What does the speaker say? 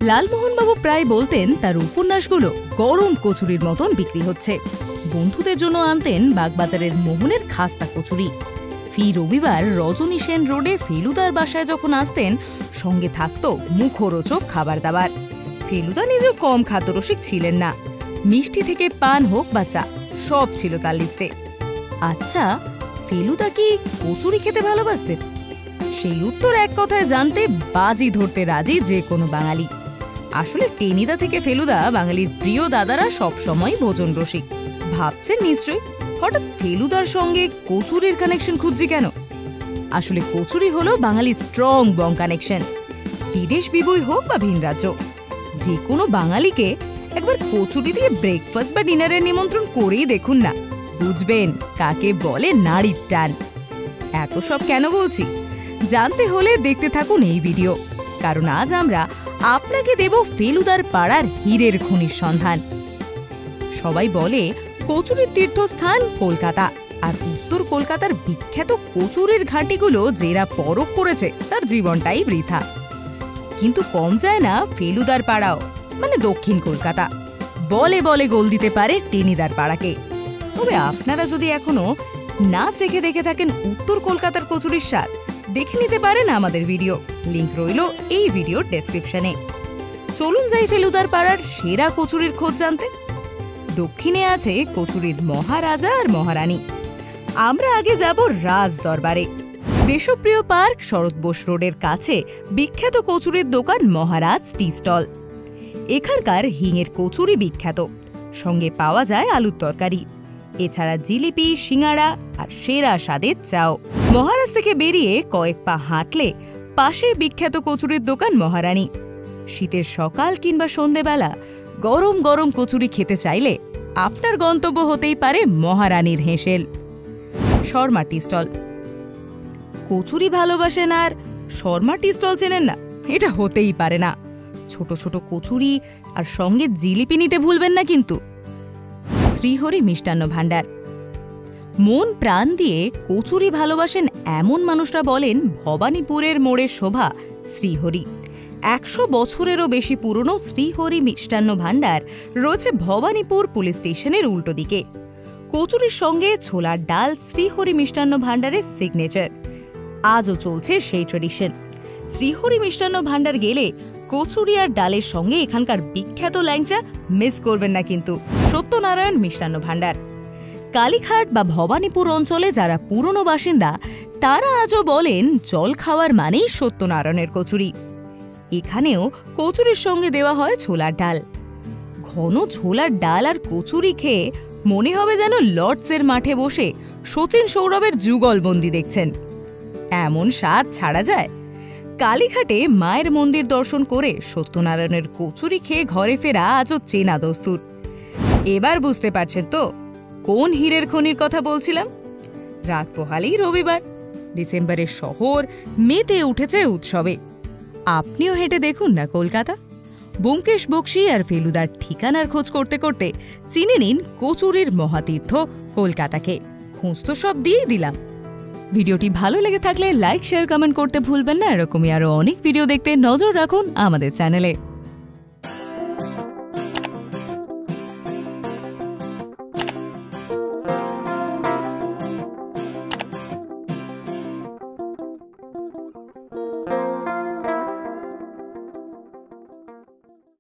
লালমোহনবাবু প্রায় বলতেন তার উপন্যাসগুলো গরম কচুরির মতন বিক্রি হচ্ছে। বন্ধুদের জন্য আনতেন বাগবাজারের মোহনের খাস্তা কচুরি। ফি রবিবার রজনী সেন রোডে ফেলুদার বাসায় যখন আসতেন, সঙ্গে থাকত মুখরোচক খাবার দাবার। ফেলুদা নিজেও কম খাদ্যরসিক ছিলেন না। মিষ্টি থেকে পান হোক বা চা, সব ছিল তার লিস্টে। আচ্ছা, ফেলুদা কি কচুরি খেতে ভালোবাসতেন? সেই উত্তর এক কথায় জানতে বাজি ধরতে রাজি যে কোনো বাঙালি। আসলে টেনিদা থেকে ফেলুদা বাঙালির প্রিয় দাদারা সবসময় ভোজন রসিক। ভাবছেন নিশ্চয়ই হঠাৎ ফেলুদার সঙ্গে কচুরির কানেকশন খুঁজছি কেন? আসলে কচুরি হলো বাঙালির স্ট্রং বং কানেকশন। বিদেশ বিবই হোক বা ভিন রাজ্য, যে কোনো বাঙালিকে একবার কচুরি দিয়ে ব্রেকফাস্ট বা ডিনারের নিমন্ত্রণ করেই দেখুন না, বুঝবেন কাকে বলে নারীর টান। এত সব কেন বলছি জানতে হলে দেখতে থাকুন এই ভিডিও, কারণ আজ আমরা আপনাকে দেব ফেলুদার পাড়ার হীরের খনির সন্ধান। সবাই বলে কচুরির তীর্থস্থান কলকাতা, আর উত্তর কলকাতার বিখ্যাত কচুরির ঘাঁটিগুলো যেরা পরখ করেছে তার জীবনটাই বৃথা। কিন্তু কম যায় না ফেলুদার পাড়াও, মানে দক্ষিণ কলকাতা। বলে বলে গোল দিতে পারে টেনিদার পাড়াকে। তবে আপনারা যদি এখনো না চেখে দেখে থাকেন উত্তর কলকাতার কচুরির স্বাদ, দেখে নিতে পারেন আমাদের ভিডিও, লিংক রইল এই ভিডিওর ডেসক্রিপশনে। চলুন যাই ফেলুদার পাড়ার সেরা কচুরির খোঁজ জানতে। দক্ষিণে আছে কচুরির মহারাজা আর মহারানী। আমরা আগে যাব রাজ দরবারে। দেশপ্রিয় পার্ক শরৎ বোস রোডের কাছে বিখ্যাত কচুরির দোকান মহারাজ টি স্টল। এখানকার হিঙের কচুরি বিখ্যাত, সঙ্গে পাওয়া যায় আলুর তরকারি, এছাড়া জিলিপি, সিঙ্গাড়া আর সেরা স্বাদের চাও। মহারাজ থেকে বেরিয়ে কয়েক পা হাঁটলে পাশে বিখ্যাত কচুরির দোকান মহারানী। শীতের সকাল কিংবা সন্ধেবেলা গরম গরম কচুরি খেতে চাইলে আপনার গন্তব্য হতেই পারে মহারানীর হেঁসেল। Sharma tea stall. কচুরি ভালোবাসেন আর শর্মা টি স্টল চেনেন না, এটা হতেই পারে না। ছোট ছোট কচুরি আর সঙ্গে জিলিপি নিতে ভুলবেন না কিন্তু। শ্রীহরি মিষ্টান্ন ভাণ্ডার। মন প্রাণ দিয়ে কচুরি ভালোবাসেন এমন মানুষরা বলেন ভবানীপুরের মোড়ের শোভা শ্রীহরি। 100 বছরেরও বেশি পুরনো শ্রীহরি মিষ্টান্ন ভাণ্ডার রয়েছে ভবানীপুর পুলিশ স্টেশনের উল্টো দিকে। কচুরির সঙ্গে ছোলার ডাল শ্রীহরি মিষ্টান্ন ভাণ্ডারের সিগনেচার। আজও চলছে সেই ট্রেডিশন। শ্রীহরি মিষ্টান্ন ভাণ্ডার গেলে কচুরি আর ডালের সঙ্গে এখানকার বিখ্যাত ল্যাংচা মিস করবেন না কিন্তু। সত্যনারায়ণ মিষ্টান্ন ভাণ্ডার। কালীঘাট বা ভবানীপুর অঞ্চলে যারা পুরনো বাসিন্দা তারা আজও বলেন জল খাওয়ার মানেই সত্যনারায়ণের কচুরি। এখানেও কচুরির সঙ্গে দেওয়া হয় ছোলার ডাল। ঘন ছোলার ডাল আর কচুরি খেয়ে মনে হবে যেন লর্ডসের মাঠে বসে শচীন সৌরভের যুগলবন্দি দেখছেন। এমন স্বাদ ছাড়া যায়? কালীঘাটে মায়ের মন্দির দর্শন করে সত্যনারায়ণের কচুরি খেয়ে ঘরে ফেরা আজও চেনা দস্তুর। এবার বুঝতে পারছেন তো কোন হীরের খনির কথা বলছিলাম? রাত পোহালেই রবিবার, ডিসেম্বরের শহর মেতে উঠেছে উৎসবে। আপনিও হেঁটে দেখুন না কলকাতা। ব্যোমকেশ বক্সী আর ফেলুদার ঠিকানার খোঁজ করতে করতে চিনে নিন কচুরির মহাতীর্থ কলকাতাকে। খোঁজ তো সব দিয়েই দিলাম। ভিডিওটি ভালো লেগে থাকলে লাইক, শেয়ার, কমেন্ট করতে ভুলবেন না। এরকমই আরো অনেক ভিডিও দেখতে নজর রাখুন আমাদের চ্যানেলে।